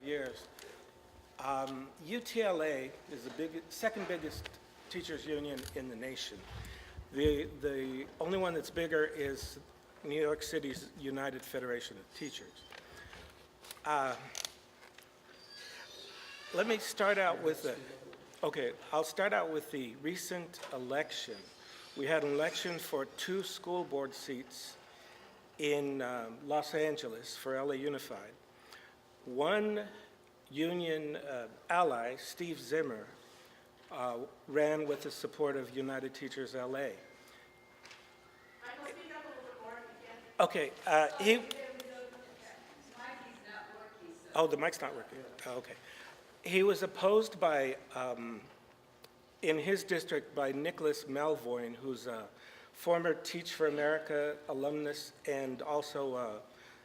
Years. UTLA is the second biggest teachers union in the nation. The only one that's bigger is New York City's United Federation of Teachers. Let me start out with I'll start out with the recent election. We had an election for 2 school board seats in Los Angeles for LA Unified. One union ally, Steve Zimmer, ran with the support of United Teachers LA. Michael, speak up a little bit more if you can. Okay, Oh, the mic's not working. Oh, okay. He was opposed by, in his district, by Nicholas Melvoin, who's a former Teach for America alumnus, and also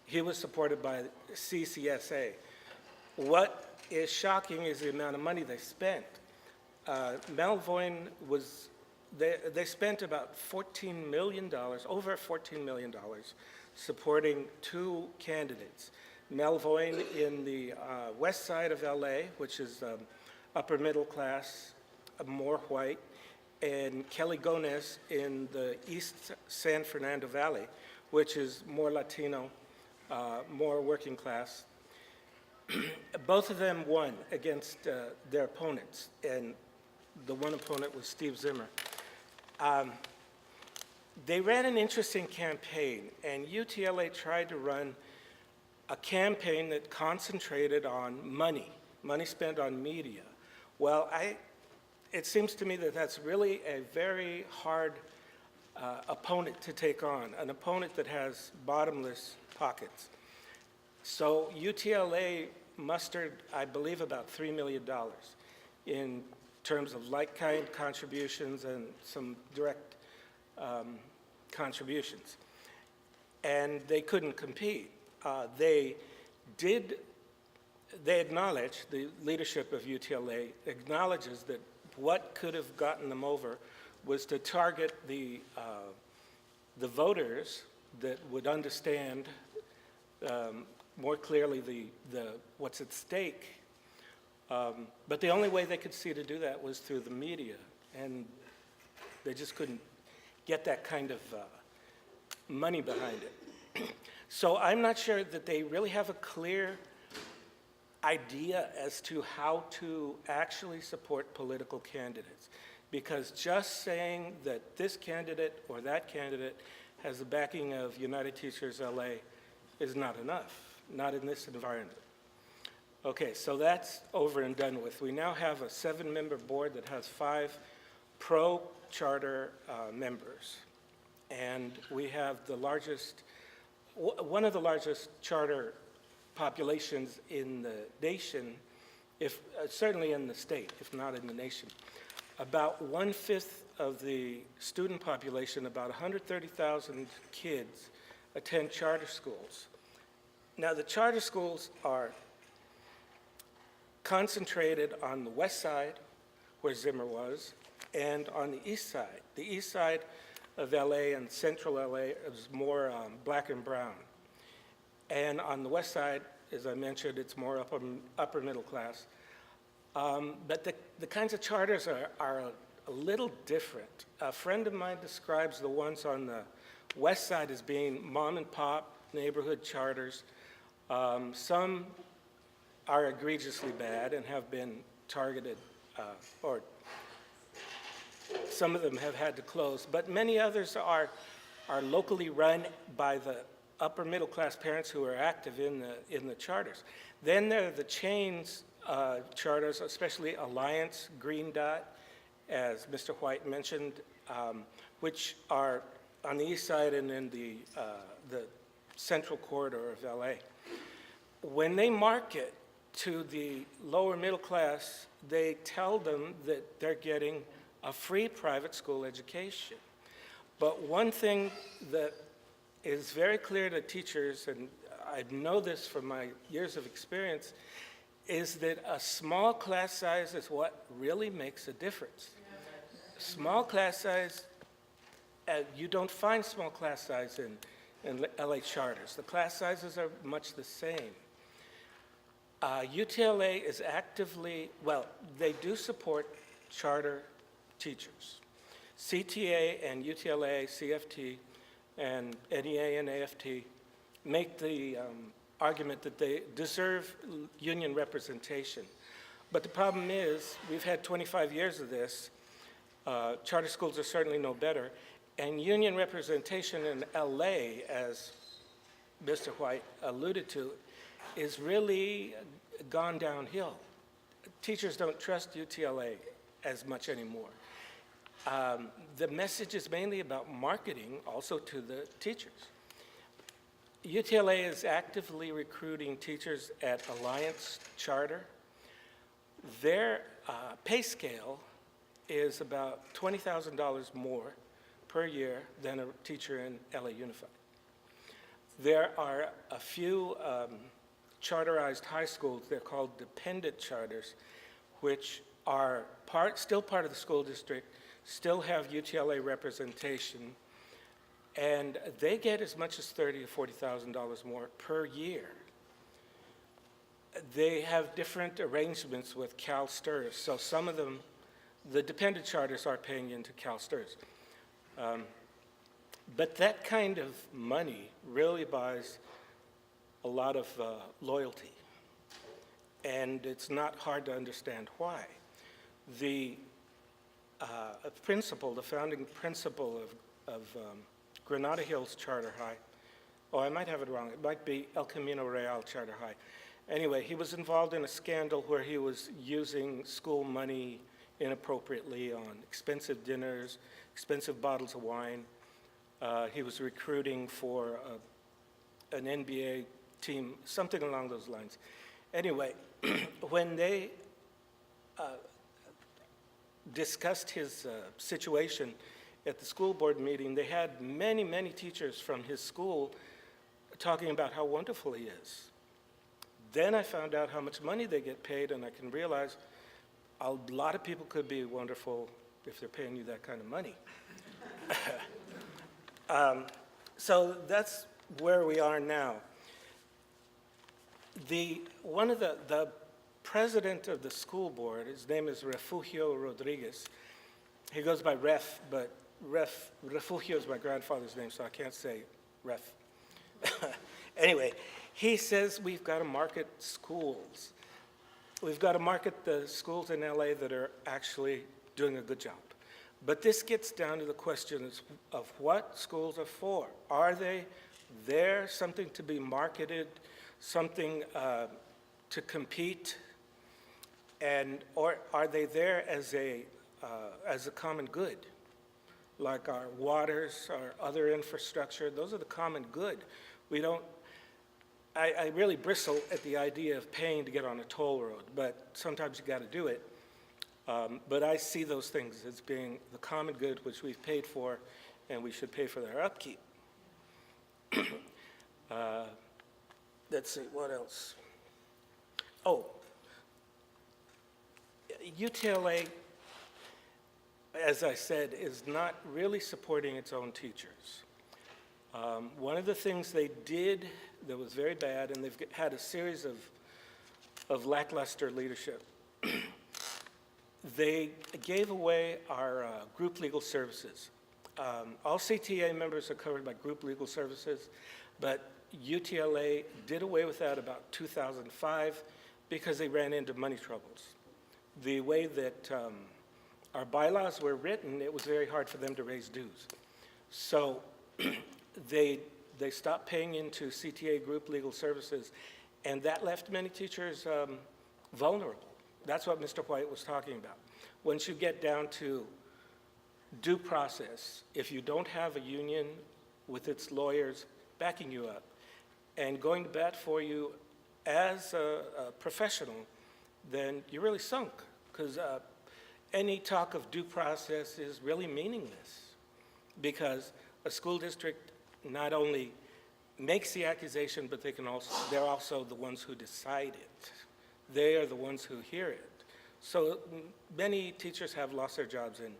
he was supported by CCSA. What is shocking is the amount of money they spent. Melvoin was, they spent about $14 million, over $14 million, supporting 2 candidates. Melvoin in the west side of LA, which is upper middle class, more white, and Kelly Gonez in the east San Fernando Valley, which is more Latino, more working class. Both of them won against their opponents, and the one opponent was Steve Zimmer. They ran an interesting campaign, and UTLA tried to run a campaign that concentrated on money spent on media. Well, it seems to me that that's really a very hard opponent to take on, an opponent that has bottomless pockets. So UTLA mustered, I believe, about $3 million in terms of like-kind contributions and some direct contributions. And they couldn't compete. They acknowledge, the leadership of UTLA acknowledges that what could have gotten them over was to target the voters that would understand more clearly what's at stake. But the only way they could see to do that was through the media, and they just couldn't get that kind of money behind it. So I'm not sure that they really have a clear idea as to how to actually support political candidates, because just saying that this candidate or that candidate has the backing of United Teachers LA is not enough, not in this environment. Okay, so that's over and done with. We now have a 7-member board that has 5 pro-charter members, and we have the largest, one of the largest charter populations in the nation, certainly in the state, if not in the nation. About 1/5 of the student population, about 130,000 kids, attend charter schools. Now, the charter schools are concentrated on the west side, where Zimmer was, and on the east side. The east side of LA and central LA is more black and brown. And on the west side, as I mentioned, it's more upper middle class. But the kinds of charters are a little different. A friend of mine describes the ones on the west side as being mom and pop neighborhood charters. Some are egregiously bad and have been targeted, or some of them have had to close, but many others are locally run by the upper middle class parents who are active in the charters. Then there are the chains charters, especially Alliance, Green Dot, as Mr. White mentioned, which are on the east side and in the central corridor of LA. When they market to the lower middle class, they tell them that they're getting a free private school education. But one thing that is very clear to teachers, and I know this from my years of experience, is that a small class size is what really makes a difference. Small class size, you don't find small class size in LA charters. The class sizes are much the same. UTLA is actively, well, they do support charter teachers. CTA and UTLA, CFT, and NEA and AFT make the argument that they deserve union representation. But the problem is, we've had 25 years of this. Charter schools are certainly no better. And union representation in LA, as Mr. White alluded to, is really gone downhill. Teachers don't trust UTLA as much anymore. The message is mainly about marketing, also to the teachers. UTLA is actively recruiting teachers at Alliance Charter. Their pay scale is about $20,000 more per year than a teacher in LA Unified. There are a few charterized high schools, they're called dependent charters, which are still part of the school district, still have UTLA representation, and they get as much as $30,000 to $40,000 more per year. They have different arrangements with Cal STRS, so some of them, the dependent charters are paying into Cal STRS. But that kind of money really buys a lot of loyalty, and it's not hard to understand why. The principal, the founding principal of Granada Hills Charter High, oh, I might have it wrong, it might be El Camino Real Charter High. Anyway, he was involved in a scandal where he was using school money inappropriately on expensive dinners, expensive bottles of wine. He was recruiting for an NBA team, something along those lines. Anyway, when they discussed his situation at the school board meeting, they had many, many teachers from his school talking about how wonderful he is. Then I found out how much money they get paid, and I can realize a lot of people could be wonderful if they're paying you that kind of money. So that's where we are now. One of the president of the school board, his name is Refugio Rodriguez. He goes by Ref, but Refugio is my grandfather's name, so I can't say Ref. Anyway, he says we've got to market schools. We've got to market the schools in LA that are actually doing a good job. But this gets down to the questions of what schools are for. Are they there, something to be marketed, something to compete, or are they there as a common good, like our waters, our other infrastructure? Those are the common good. We don't. I really bristle at the idea of paying to get on a toll road, but sometimes you got to do it. But I see those things as being the common good which we've paid for, and we should pay for their upkeep. Let's see, what else? Oh, UTLA, as I said, is not really supporting its own teachers. One of the things they did that was very bad, and they've had a series of lackluster leadership, they gave away our group legal services. All CTA members are covered by group legal services, but UTLA did away with that about 2005 because they ran into money troubles. The way that our bylaws were written, it was very hard for them to raise dues. So they stopped paying into CTA group legal services, and that left many teachers vulnerable. That's what Mr. White was talking about. Once you get down to due process, if you don't have a union with its lawyers backing you up and going to bat for you as a professional, then you're really sunk, because any talk of due process is really meaningless, because a school district not only makes the accusation, but they're also the ones who decide it. They are the ones who hear it. So many teachers have lost their jobs in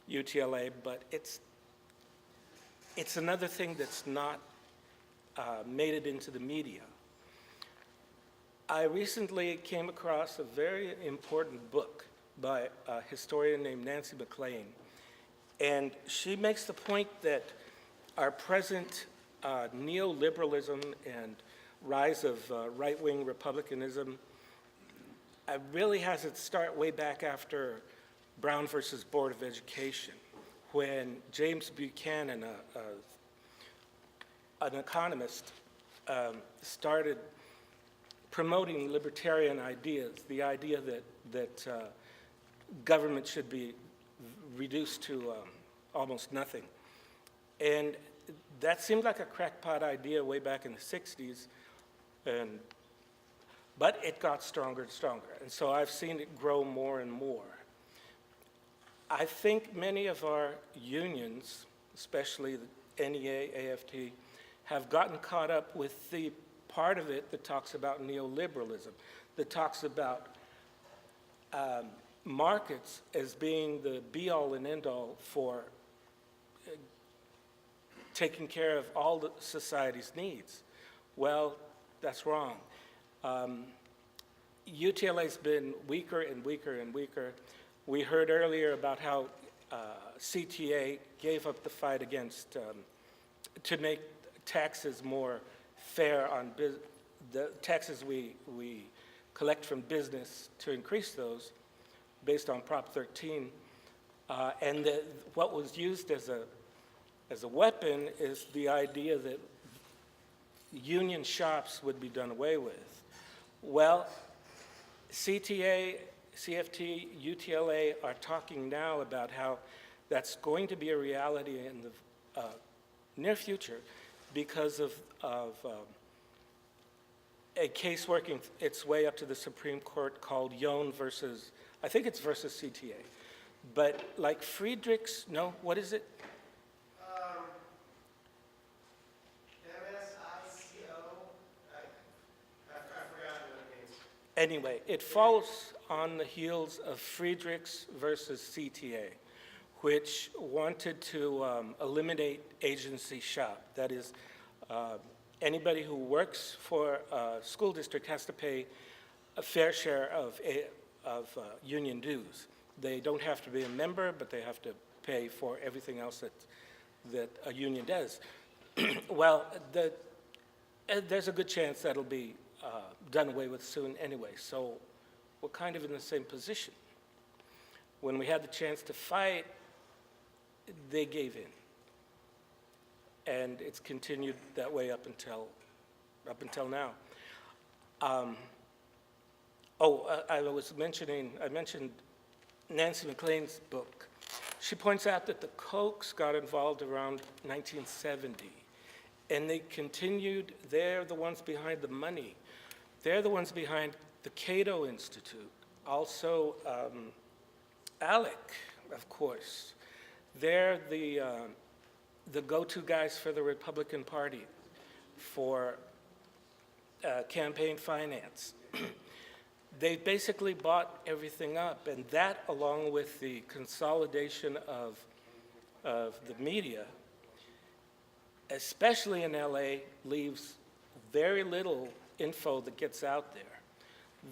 UTLA, but it's another thing that's not made it into the media. I recently came across a very important book by a historian named Nancy McLean, and she makes the point that our present neoliberalism and rise of right-wing republicanism really has its start way back after Brown versus Board of Education, when James Buchanan, an economist, started promoting libertarian ideas, the idea that government should be reduced to almost nothing. And that seemed like a crackpot idea way back in the 60s, but it got stronger and stronger. And so I've seen it grow more and more. I think many of our unions, especially the NEA, AFT, have gotten caught up with the part of it that talks about neoliberalism, that talks about markets as being the be-all and end-all for taking care of all the society's needs. Well, that's wrong. UTLA's been weaker and weaker and weaker. We heard earlier about how CTA gave up the fight against, to make taxes more fair on the taxes we collect from business, to increase those based on Prop 13. And what was used as a weapon is the idea that union shops would be done away with. Well, CTA, CFT, UTLA are talking now about how that's going to be a reality in the near future because of a case working its way up to the Supreme Court called Yohn versus, I think it's versus CTA. But like Friedrichs, no, what is it? MSICO, I've forgotten what it means. Anyway, it follows on the heels of Friedrichs versus CTA, which wanted to eliminate agency shop. That is, anybody who works for a school district has to pay a fair share of union dues. They don't have to be a member, but they have to pay for everything else that a union does. Well, there's a good chance that'll be done away with soon anyway, so we're kind of in the same position. When we had the chance to fight, they gave in. And it's continued that way up until now. I mentioned Nancy McLean's book. She points out that the Kochs got involved around 1970, and they continued. They're the ones behind the money. They're the ones behind the Cato Institute, also ALEC, of course. They're the go-to guys for the Republican Party for campaign finance. They basically bought everything up, and that, along with the consolidation of the media, especially in LA, leaves very little info that gets out there.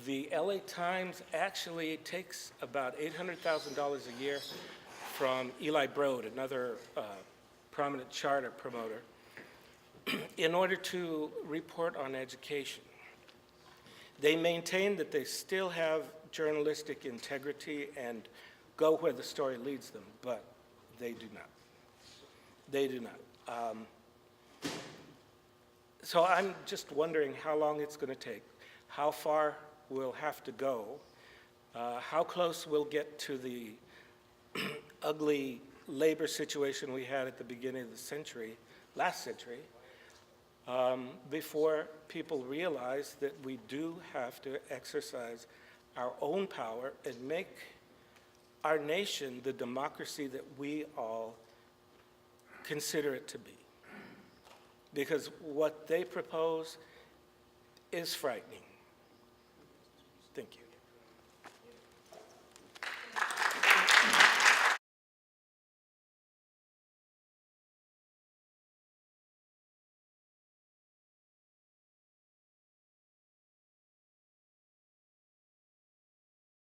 The LA Times actually takes about $800,000 a year from Eli Broad, another prominent charter promoter, in order to report on education. They maintain that they still have journalistic integrity and go where the story leads them, but they do not. They do not. So I'm just wondering how long it's going to take, how far we'll have to go, how close we'll get to the ugly labor situation we had at the beginning of the century, last century, before people realize that we do have to exercise our own power and make our nation the democracy that we all consider it to be. Because what they propose is frightening. Thank you.